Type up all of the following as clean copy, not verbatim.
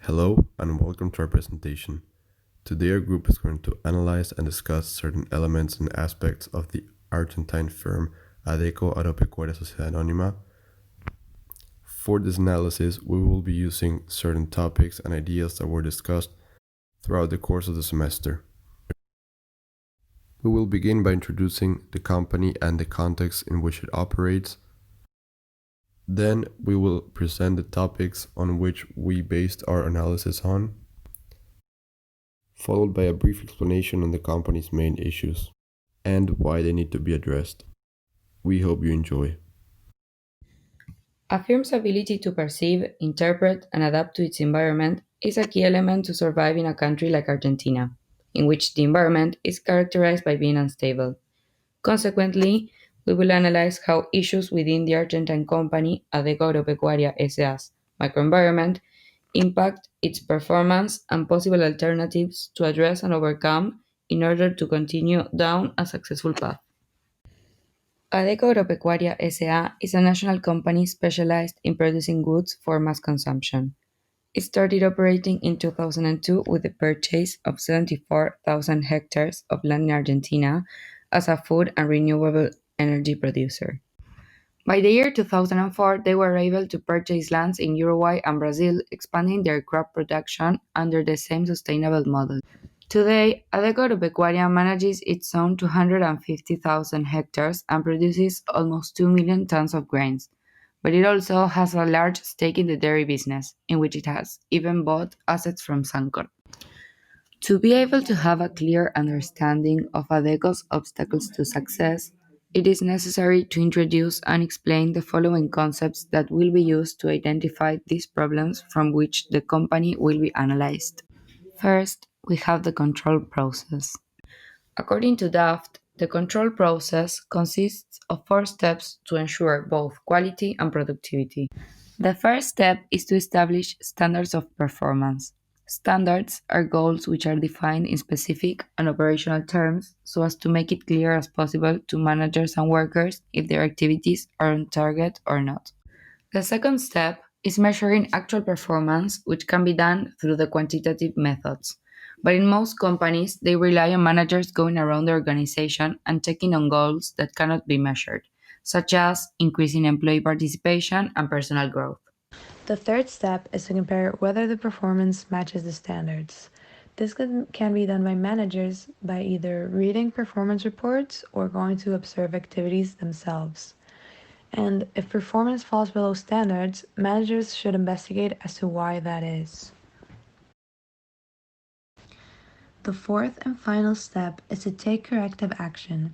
Hello and welcome to our presentation. Today our group is going to analyze and discuss certain elements and aspects of the Argentine firm Adeco Agropecuaria Sociedad Anónima. For this analysis, we will be using certain topics and ideas that were discussed throughout the course of the semester. We will begin by introducing the company and the context in which it operates. Then we will present the topics on which we based our analysis on, followed by a brief explanation on the company's main issues and why they need to be addressed. We hope you enjoy. A firm's ability to perceive, interpret, and adapt to its environment is a key element to survive in a country like Argentina, in which the environment is characterized by being unstable. Consequently, we will analyze how issues within the Argentine company Adeco Agropecuaria S.A.'s microenvironment impact its performance and possible alternatives to address and overcome in order to continue down a successful path. Adeco Agropecuaria S.A. is a national company specialized in producing goods for mass consumption. It started operating in 2002 with the purchase of 74,000 hectares of land in Argentina as a food and renewable energy producer. By the year 2004, they were able to purchase lands in Uruguay and Brazil, expanding their crop production under the same sustainable model. Today, Adeco Agropecuaria manages its own 250,000 hectares and produces almost 2 million tons of grains, but it also has a large stake in the dairy business, in which it has even bought assets from Sancor. To be able to have a clear understanding of Adeco's obstacles to success, it is necessary to introduce and explain the following concepts that will be used to identify these problems from which the company will be analyzed. First, we have the control process. According to DAFT, the control process consists of four steps to ensure both quality and productivity. The first step is to establish standards of performance. Standards are goals which are defined in specific and operational terms so as to make it clear as possible to managers and workers if their activities are on target or not. The second step is measuring actual performance, which can be done through the quantitative methods. But in most companies, they rely on managers going around the organization and checking on goals that cannot be measured, such as increasing employee participation and personal growth. The third step is to compare whether the performance matches the standards. This can be done by managers by either reading performance reports or going to observe activities themselves. And if performance falls below standards, managers should investigate as to why that is. The fourth and final step is to take corrective action.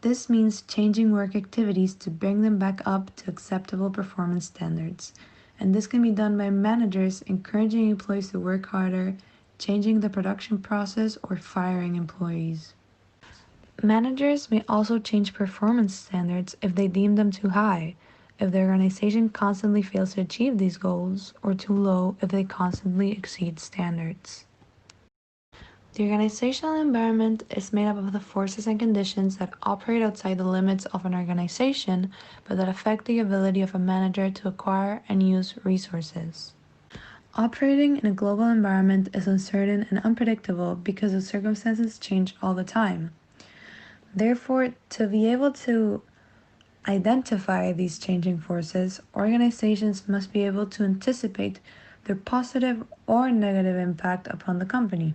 This means changing work activities to bring them back up to acceptable performance standards. And this can be done by managers encouraging employees to work harder, changing the production process, or firing employees. Managers may also change performance standards if they deem them too high, if the organization constantly fails to achieve these goals, or too low if they constantly exceed standards. The organizational environment is made up of the forces and conditions that operate outside the limits of an organization, but that affect the ability of a manager to acquire and use resources. Operating in a global environment is uncertain and unpredictable because the circumstances change all the time. Therefore, to be able to identify these changing forces, organizations must be able to anticipate their positive or negative impact upon the company.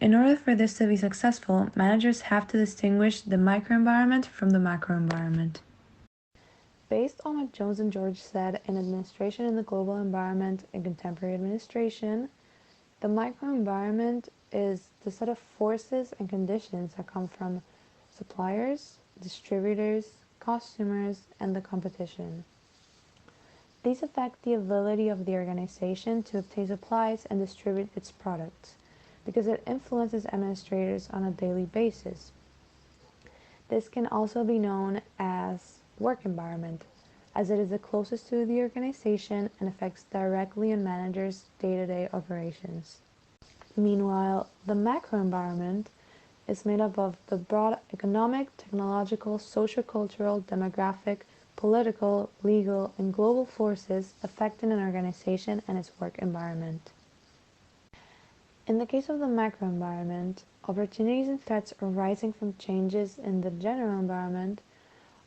In order for this to be successful, managers have to distinguish the microenvironment from the macroenvironment. Based on what Jones and George said in Administration in the Global Environment and Contemporary Administration, the microenvironment is the set of forces and conditions that come from suppliers, distributors, customers, and the competition. These affect the ability of the organization to obtain supplies and distribute its products, because it influences administrators on a daily basis. This can also be known as work environment, as it is the closest to the organization and affects directly on managers' day-to-day operations. Meanwhile, the macro environment is made up of the broad economic, technological, sociocultural, demographic, political, legal, and global forces affecting an organization and its work environment. In the case of the macro environment, opportunities and threats arising from changes in the general environment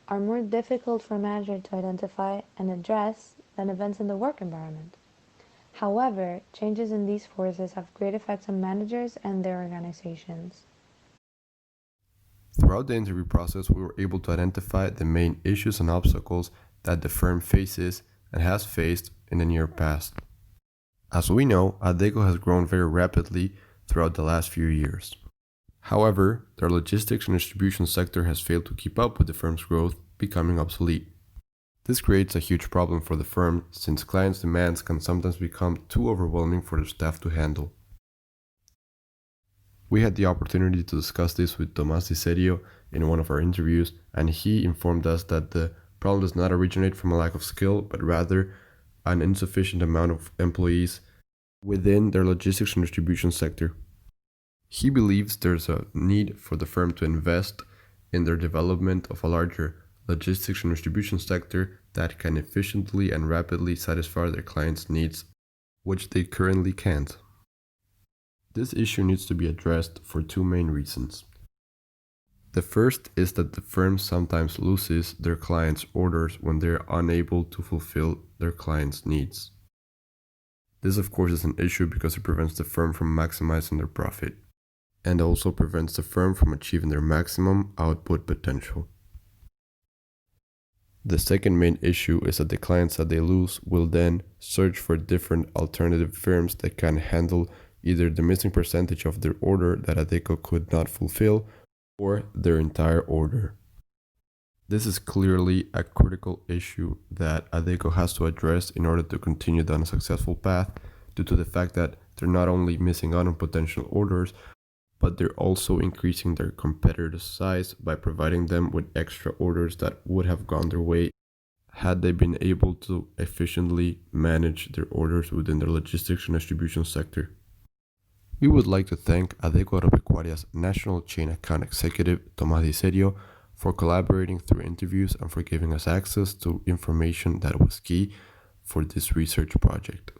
are more difficult for a manager to identify and address than events in the work environment. However, changes in these forces have great effects on managers and their organizations. Throughout the interview process, we were able to identify the main issues and obstacles that the firm faces and has faced in the near past. As we know, Adecco has grown very rapidly throughout the last few years. However, their logistics and distribution sector has failed to keep up with the firm's growth, becoming obsolete. This creates a huge problem for the firm since clients' demands can sometimes become too overwhelming for the staff to handle. We had the opportunity to discuss this with Tomás Di Serio in one of our interviews, and he informed us that the problem does not originate from a lack of skill, but rather an insufficient amount of employees within their logistics and distribution sector. He believes there's a need for the firm to invest in their development of a larger logistics and distribution sector that can efficiently and rapidly satisfy their clients' needs, which they currently can't. This issue needs to be addressed for two main reasons. The first is that the firm sometimes loses their clients' orders when they're unable to fulfill their clients' needs. This, of course, is an issue because it prevents the firm from maximizing their profit, and also prevents the firm from achieving their maximum output potential. The second main issue is that the clients that they lose will then search for different alternative firms that can handle either the missing percentage of their order that Adecco could not fulfill or their entire order. This is clearly a critical issue that Adecco has to address in order to continue down a successful path, due to the fact that they're not only missing out on potential orders, but they're also increasing their competitors' size by providing them with extra orders that would have gone their way had they been able to efficiently manage their orders within their logistics and distribution sector. We would like to thank Adecco Agropecuaria's National Chain Account Executive, Tomás Di Serio, for collaborating through interviews and for giving us access to information that was key for this research project.